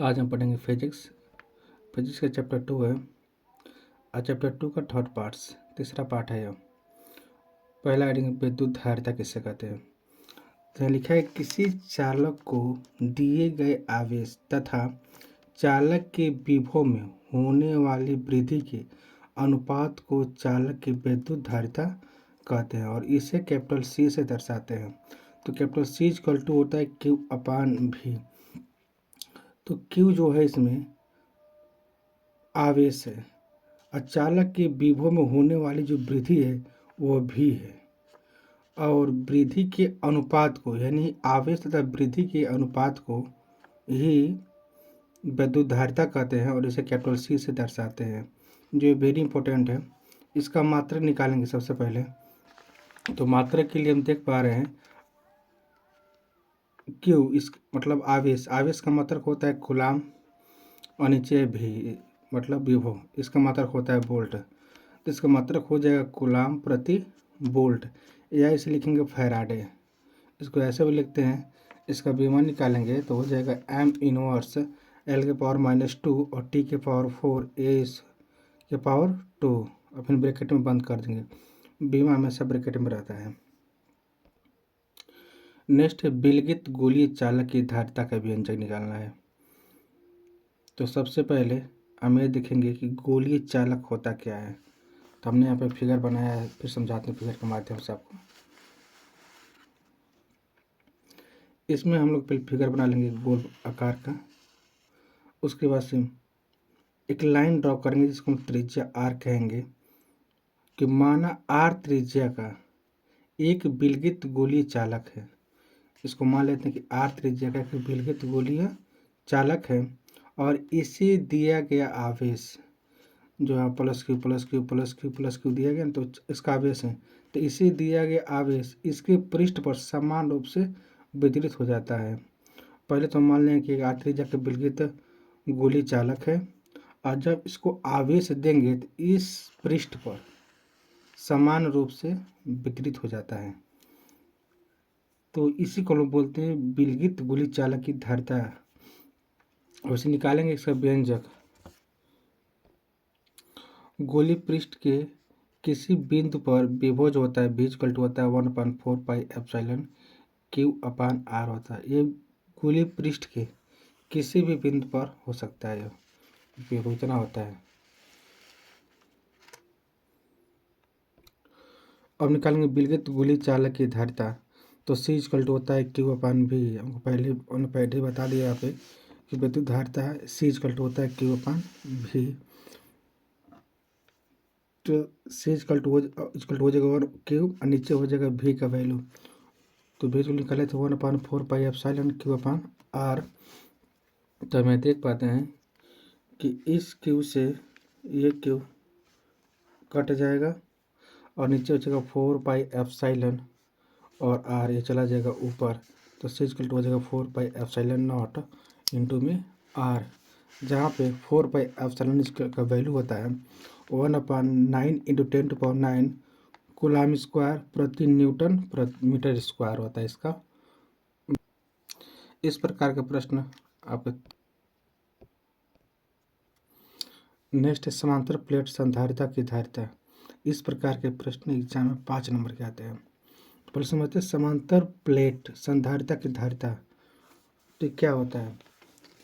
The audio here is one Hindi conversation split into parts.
आज हम पढ़ेंगे फिजिक्स। फिजिक्स का चैप्टर 2 है। आज चैप्टर 2 का थर्ड पार्ट्स तीसरा पार्ट है यह। पहला हेडिंग विद्युत धारिता किससे कहते हैं। तो यहाँ लिखा है किसी चालक को दिए गए आवेश तथा चालक के विभव में होने वाली वृद्धि के अनुपात को चालक की विद्युत धारिता कहते हैं और इसे कैपिटल सी से दर्शाते हैं। तो कैपिटल सी इक्वल टू होता है क्यू अपान भी। तो क्यू जो है इसमें आवेश है और चालक के विभव में होने वाली जो वृद्धि है वो भी है और वृद्धि के अनुपात को यानी आवेश तथा वृद्धि के अनुपात को ही विद्युत धारिता कहते हैं और इसे कैपिटल सी से दर्शाते हैं जो वेरी इंपॉर्टेंट है। इसका मात्रक निकालेंगे सबसे पहले। तो मात्रक के लिए हम देख पा रहे हैं क्यू इस मतलब आवेश का मात्रक होता है कूलाम और नीचे भी मतलब विभव इसका मात्रक होता है वोल्ट। तो इसका मात्रक हो जाएगा कूलाम प्रति वोल्ट या इसे लिखेंगे फैराडे। इसको ऐसे भी लिखते हैं। इसका विमान निकालेंगे तो हो जाएगा एम इनवर्स एल के पावर -2 और टी के पावर 4 ए के पावर 2 और फिर ब्रैकेट में बंद कर देंगे। बीमा हमेशा ब्रैकेट में रहता है। नेक्स्ट है विलगित गोलीय चालक की धारिता का व्यंजक निकालना है। तो सबसे पहले हम ये देखेंगे कि गोलीय चालक होता क्या है। तो हमने यहाँ पे फिगर बनाया है, फिर समझाते हैं फिगर के माध्यम से आपको। इसमें हम लोग पहले फिगर बना लेंगे गोल आकार का। उसके बाद से एक लाइन ड्रॉ करेंगे जिसको हम त्रिज्या आर कहेंगे कि माना आर त्रिज्या का एक विलगित गोलीय चालक है। इसको मान लेते हैं कि आर त्रिज्या का एक विलगित गोलीय चालक है और इसे दिया गया आवेश जो है +Q दिया गया तो इसका आवेश है। तो इसे दिया गया आवेश इसके पृष्ठ पर समान रूप से वितरित हो जाता है। पहले तो मान लें कि आर त्रिज्या का विलगित गोलीय चालक है और जब इसको आवेश देंगे तो इस पृष्ठ पर समान रूप से वितरित हो जाता है। तो इसी को लोग बोलते हैं विलगित गोलीय चालक की धारिता। वैसे निकालेंगे इसका व्यंजक। गोलीय पृष्ठ के किसी बिंदु पर विभव जो होता है v होता है 1/4 पाई एप्सिलॉन Q अपान R होता है। ये गोलीय पृष्ठ के किसी भी बिंदु पर हो सकता है। यह विभव इतना होता है। अब निकालेंगे विलगित गोलीय चालक की धारिता। तो C होता है Q अपान V। हमको पहले ही बता दिया यहाँ पे कि विद्युत धारिता है C होता है Q अपान V। तो C हो जाएगा और Q और नीचे हो जाएगा V का वैल्यू। तो V को निकाले तो 1/4 पाई एप्सिलॉन Q अपान R। तो हमें देख पाते हैं कि इस Q से ये Q कट जाएगा और नीचे हो जाएगा 4 पाई एप्सिलॉन और R ये चला जाएगा ऊपर। तो C हो जाएगा 4 पाई एप्सिलॉन नॉट इंटू में R, जहाँ पे 4 पाई एप्सिलॉन इसका वैल्यू होता है 1/9 × 10⁹ कूलाम स्क्वायर प्रति न्यूटन प्रति मीटर स्क्वायर होता है इसका। इस प्रकार का प्रश्न आप नेक्स्ट है समांतर प्लेट संधारिता की धारिता। इस प्रकार के प्रश्न एग्जाम में 5 नंबर के आते हैं। पहले समझते हैं समांतर प्लेट संधारिता की धारिता तो क्या होता है।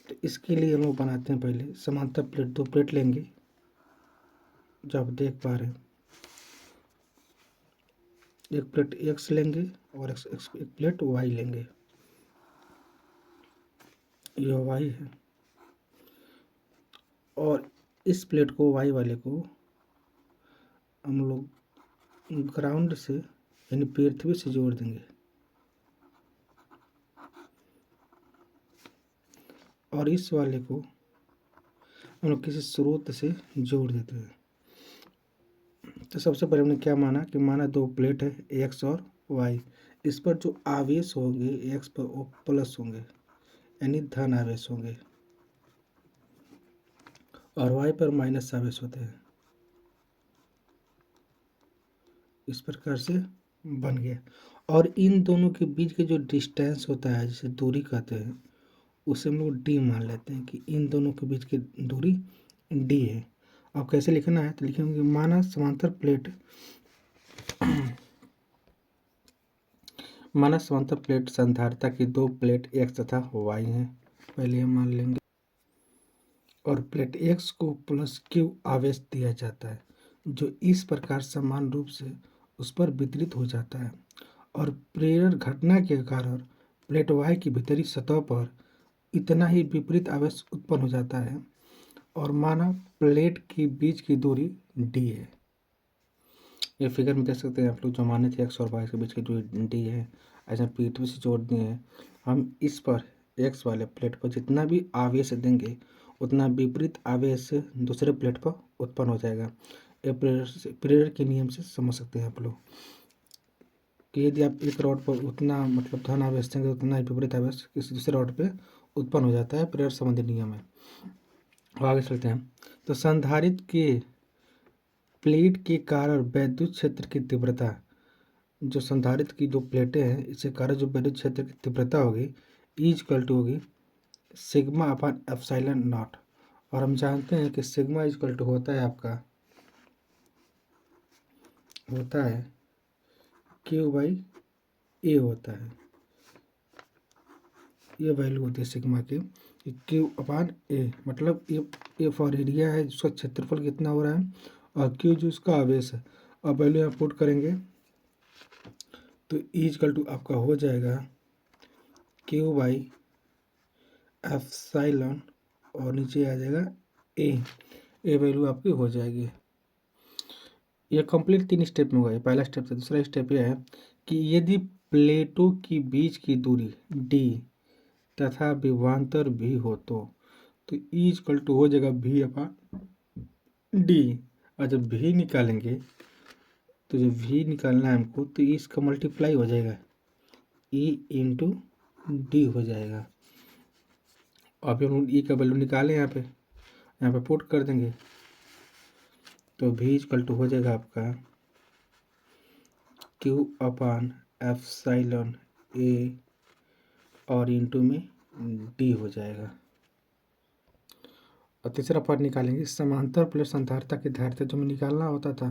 तो इसके लिए हम लोग बनाते हैं पहले समांतर प्लेट। 2 प्लेट लेंगे जो आप देख पा रहे हैं। एक प्लेट x लेंगे और एक प्लेट y लेंगे। यह y है और इस प्लेट को y वाले को हम लोग ग्राउंड से यानी पृथ्वी से जोड़ देंगे और इस वाले को हम लोग किसी स्रोत से जोड़ देते हैं। तो सबसे पहले हमने क्या माना 2 प्लेट है x और y। इस पर जो आवेश होंगे x पर वो प्लस होंगे यानी धन आवेश होंगे और y पर माइनस आवेश होते हैं। इस प्रकार से बन गया और इन दोनों के बीच के जो डिस्टेंस होता है जिसे दूरी कहते हैं उसे हम लोग डी मान लेते हैं कि इन दोनों के बीच की दूरी डी है। अब कैसे लिखना है, तो लिखेंगे माना समांतर प्लेट संधारिता की दो प्लेट एक्स तथा वाई हैं, पहले हम मान लेंगे, और प्लेट एक्स को प्लस क्यू आवेश दिया जाता है जो इस प्रकार समान रूप से उस पर वितरित हो जाता है, और प्रेरण घटना के कारण प्लेट वाई की भीतरी सतह पर इतना ही विपरीत आवेश उत्पन्न हो जाता है, और माना प्लेट के बीच की दूरी डी है। ये फिगर में देख सकते हैं आप लोग, जो माने थे एक्स और वाई के बीच की दूरी डी है, ऐसा पृथ्वी से जोड़ दिए हैं हम। इस पर एक्स वाले प्लेट पर जितना भी आवेश देंगे उतना विपरीत आवेश दूसरे प्लेट पर उत्पन्न हो जाएगा। ये प्रेरर के नियम से समझ सकते हैं आप लोग कि यदि आप एक रॉड पर उतना मतलब धन आवेश देंगे उतना ही विपरीत आवेश किसी दूसरे रॉड पे उत्पन्न हो जाता है। प्रेरर संबंधी नियम है। आगे चलते हैं। तो संधारित्र के प्लेट के कारण वैद्युत क्षेत्र की तीव्रता, जो संधारित्र की दो प्लेटें हैं इसके कारण जो वैद्युत क्षेत्र की तीव्रता होगी इक्वल टू होगी सिग्मा अपॉन एप्सिलॉन नॉट। और हम जानते हैं कि सिग्मा इक्वल टू होता है आपका क्यू बाई ए होता है। ये वैल्यू होती है सिग्मा की, क्यू अपॉन ए, मतलब ए फॉर एरिया है जिसका क्षेत्रफल कितना हो रहा है, और क्यू जो उसका आवेश है। अब वैल्यू यहाँ पुट करेंगे तो इक्वल टू आपका हो जाएगा क्यू बाई एप्सिलॉन, और नीचे आ जाएगा ए वैल्यू आपकी हो जाएगी। ये कंप्लीट 3 स्टेप में हुआ है। पहला स्टेप था। दूसरा स्टेप यह है कि यदि प्लेटों की बीच की दूरी डी तथा विभवांतर भी हो तो इक्वल टू हो जाएगा भी अपॉन डी। और जब भी निकालेंगे तो जब भी निकालना है हमको तो इसका मल्टीप्लाई हो जाएगा ई इंटू डी हो जाएगा। अब हम ई का वैल्यू निकालें यहाँ पे पुट कर देंगे तो भी इक्वल टू हो जाएगा आपका क्यू अपॉन एप्सिलॉन ए और इंटू में डी हो जाएगा। और तीसरा पार्ट निकालेंगे समांतर प्लेट संधारिता की धारिता जो हमें निकालना होता था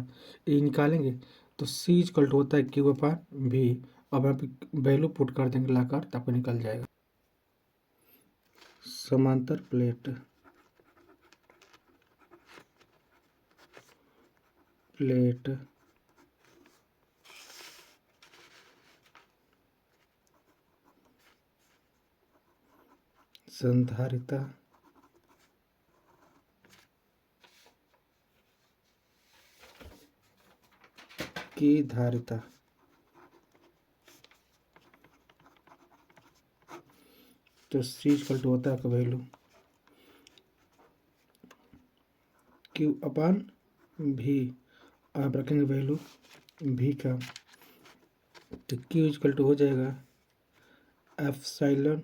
ये निकालेंगे तो सी इक्वल टू होता है क्यू अपॉन भी। अब यहाँ पे वैल्यू पुट कर देंगे लाकर तो आपको निकल जाएगा समांतर प्लेट संधारिता की धारिता तो सी इक्वल टू होता है आपका वैल्यू क्यू अपॉन भी। आप रखेंगे वैल्यू भी का तो क्यू इक्वल टू हो जाएगा एप्सिलॉन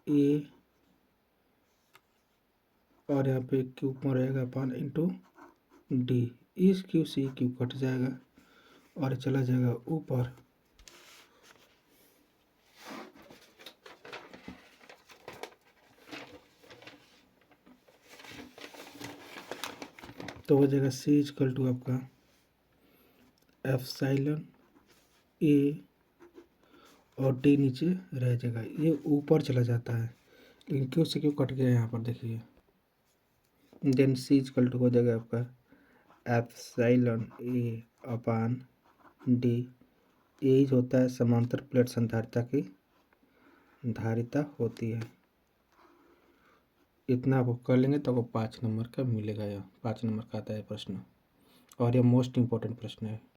ए, और यहाँ पे क्यू में रहेगा अपॉन इंटू डी। इस क्यू से क्यू कट जाएगा और चला जाएगा ऊपर, तो हो जाएगा सी इक्वल टू आपका एप्सिलॉन ए और डी नीचे रह जाएगा। ये ऊपर चला जाता है लेकिन क्यू से क्यू कट गया यहाँ पर देखिए। देन सी इक्वल टू हो जाएगा आपका एप्सिलॉन ए अपान डी। ए होता है समांतर प्लेट संधारिता की धारिता होती है। इतना आप कर लेंगे तो आपको 5 नंबर का मिलेगा। यह 5 नंबर का आता है प्रश्न और यह मोस्ट इम्पोर्टेंट प्रश्न है।